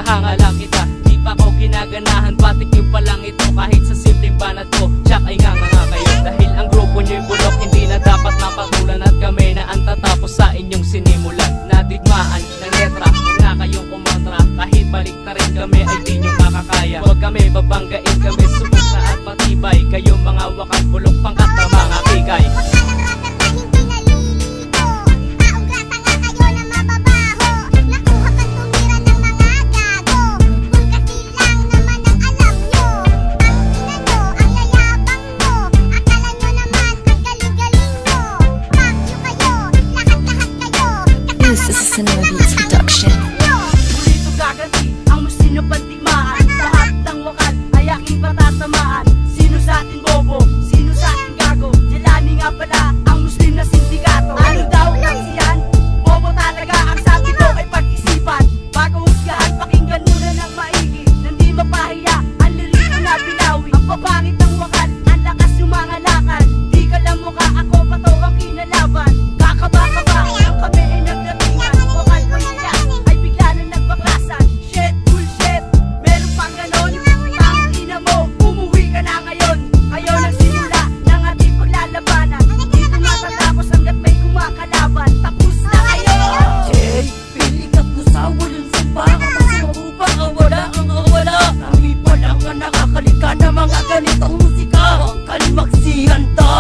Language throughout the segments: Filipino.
Nahanga lang kita, di pa ko ginaganahan. Batik yung palang ito kahit sa simpleng banat ko. Tsak ay nga kayo. Dahil ang grupo nyo'y bulok, hindi na dapat mapatulan. At kami na ang tatapos sa inyong sinimulan. Nadigmaan ng letra, huwag na kayong kumontra. Kahit balik na rin kami ay di nyo makakaya. Huwag kami babanggain, kami subok na at matibay. Kayong mga wakal bulok pangkat na mga bigay. This is a Cinema Beats production. Dito gaganti ang musino pantigmaan. Lahat ng wakal ay aking patatamaan. Sino sa atin bobo? Sino sa atin gago? Jelani nga pala ang muslim na sindikato. Ano daw kasi yan? Bobo talaga ang sabi ko ay pag-isipan. Bago husgahan, pakinggan muna ng maigi. Nandi mapahiya, ang liriko na binawi. Ang papangit ng wakal, ang lakas yung mga lakad. Di ka lang mukha, ako pa to ang kinalaban. Kakaba-kaba, ang kami ay nagdatingan. Wakal ko nila ay bigla na nagbaklasan. Shit, bullshit, meron pang ganon. Tangina mo, umuwi ka na ngayon. Kayo nagsimula ng ating paglalabanan. Dito matatapos hanggat may kumakalaban. Tapos na kayo! Jay, pili ka to sa walang sumpa. Kapag mabupa ka wala ang awala. Kami pa lang ang nakakalika ng mga ganitong musika. Huwag ka magsihanda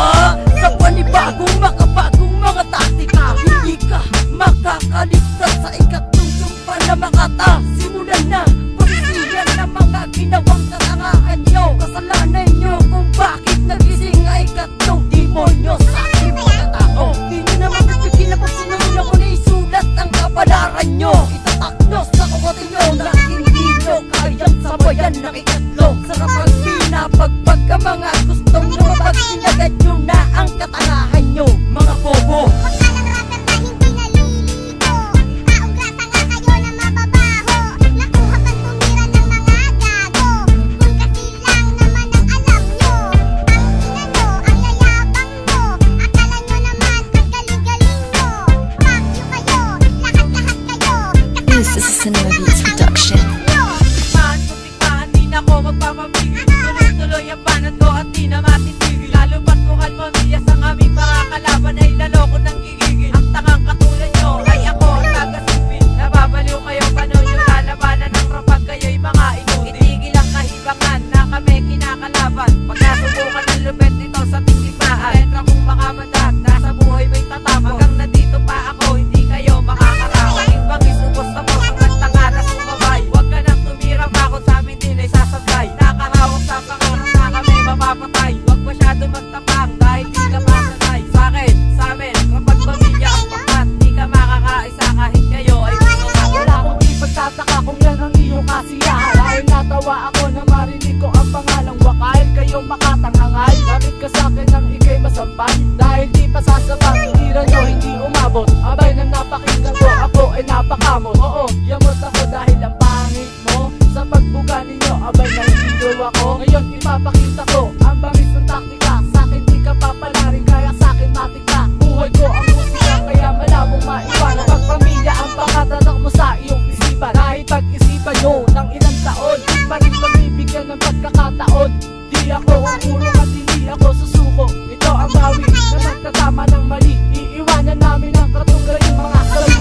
sa panibagong makabagong mga taktika. Hindi ka makakaligtas sa ikatlong sumpa na makata. Simulan na pagsisihan ng mga ginawang katangahan nyo. Kasalanan nyo kung bakit nagising ay ikatlong demonyo sa aking mga tao. Di nyo naman pipigil na pag sinuna ko na isulat ang kapalaran nyo. Itataknos sa kukotin nyo na hindi nyo kayang sabayan ng ikatlo. Sarap ang pinapagpag ka mga gustong lumabag. Sinagad nyo na ang katangahan nyo, mga bobo. This is a Cinema Beats production. Tikmaan kung tikmaan, di na ako magpapamigil. Tuloy-tuloy ang banat ko at di na matitigil. Lalo ba't mukhang mamiyas ang aming mga kalaban ay laloko ng gigigil. Ang tangang katulad nyo ay ako ang tagasipin. Nababaliw kayo paano nyo lalabanan ng rapag kayo'y mga inuti. Itigil ang kahibangan na kami kinakalaban. Pag nasubukan ng lupet nito sa tingligmaan, letra kong makamandat, nasa buhay may tatapos. Hanggang nandito pa ako, hindi kayo makakarawan. Bangis ubos na po ang tanga na sumabay. Huwag ka nang tumira pa ako sa amin din ay sasablay. Nakahawak sa pangarap na kami mapapatay. Huwag masyado magtapang dahil di ka masanay. Sa akin, sa amin, kapag pamilya ang pangkat, di ka makakaisa kahit kayo ay bumawa. Wala akong ipagtataka kung yan ang iyong kasiyahan. Dahil natawa ako na marinig ko ang pangalang wakal. Kayong makatangangay, lapit ka sa akin nang ikay masampal. Dahil di pa sasabang, tira nyo hindi umabot. Abay nang napakinggan ko, ako ay napakamot. Oo, yamot ako dahil ang pangit mo. Sa pagbuga ninyo, abay nahihilo ako. Ngayon ipapakita ko ang bangis ng taktika. Sa akin di ka papalarin, kaya sa akin matik ka. Buhay ko ang musika, kaya malabong maiwanan. Pagpamilya ang pakatatak mo sa iyong isipan. Kahit pag-isipan nyo ng ilang taon, di pa rin pagbibigyan ng pagkakataon. Di ako uulong at hindi ako susuko. Ito ang bawi na nagtatama ng mali. Iiwanan namin ang katunggaling mga sawi.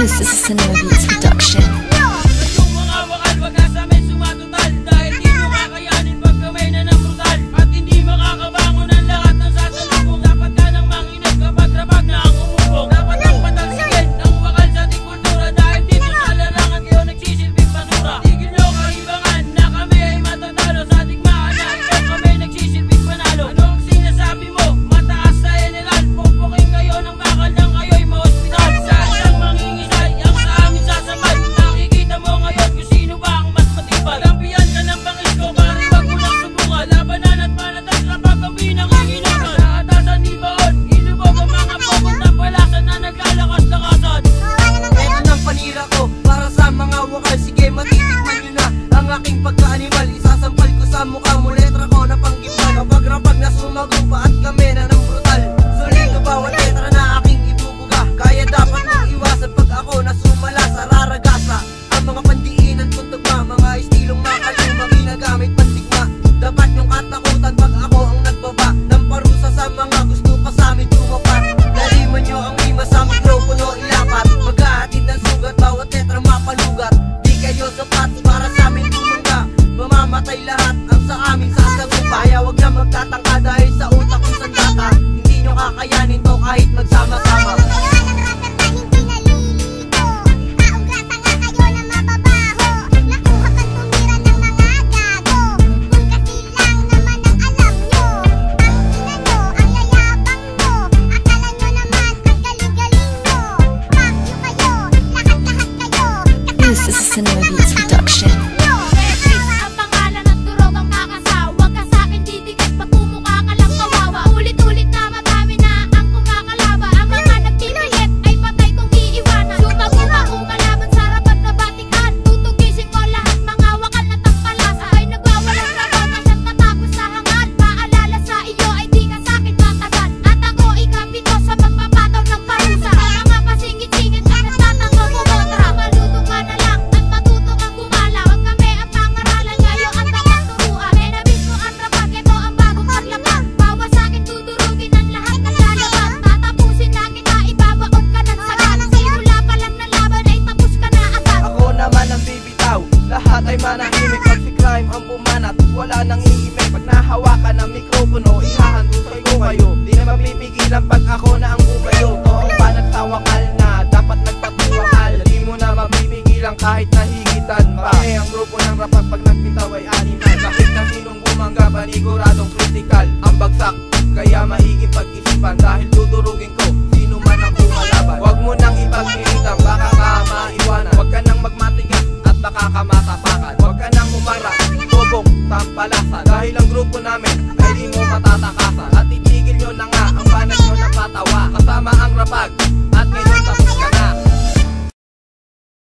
This is a Cinema Beats production. Yung mga wakal, wag na sa amin sumatutal. Dahil di nyo kakayanin pag kamay na ng brutal. At hindi makakabangon ang lahat ng sasalubong. Dapat ka nang manginig kapag rabag na ang umubog. Dapat ang patalsigin ng wakal sa ating kultura. Dahil dito sa larangan kayo nagsisilbing basura. Tigil nyo kahibangan na kami ay matatalo. Sa digmaan na ikaw kami nagsisilbing panalo. Ano ang sinasabi mo? Mataas sa general. Pupukin kayo ng bakal nang kayo'y ma-hospital. Sa isang mangingisay ang sa amin sasama. This is a Cinema Beats production. Ang pangalan ng durog ang kakasawa. Huwag ka sa'kin didikit pag pumukha ka lang kawawa. Ulit-ulit na madami na ang kumakalaba. Ang mga nagpipilit ay patay kong iiwanan. Sumabuha kung kalaban sa rapat na batikan. Tutugisin ko lahat mga wakal na tampalasa. Ay nagwawalang rabot na siyang matapos sa hangal. Paalala sa iyo ay di ka sa'kin tatagal. At ako ikapito sa magpapataw ng parusa. Mga pasingit-singit at nagtatanggol kumontra. Maluto ka na lang at matuto kang gumala. Huwag kami ang pangaralan ngayon at tamang turuan. Menabis mo ang rapat, ito ang bagong paglaban. Bawa sa'kin tudurugin ang lahat ng lalaban. Tatapusin na kita, ibabaon ka ng sagat. Simula pa lang na laban ay tapos ka na agad. Ako naman ang bibitaw, lahat ay manahimik. Pag si crime ang bumanat, wala nang iimik. Pag nahawakan ng mikropono, ihahandusay ko kayo. Di na mapipigilan pag ako na ang umayo. To ang banat sa wakal na, dapat nagpatiwakal. Di mo na mapipigilan kahit nahigitan pa. Ang grupo ng rapat pag nagbitaw ay animal. Kahit na sinong bumangga, paniguradong critical ang bagsak, kaya maiging pag-isipan. Dahil dudurugin ko, sino man ang kumalaban. Huwag mo nang ipagpilitan, baka kamain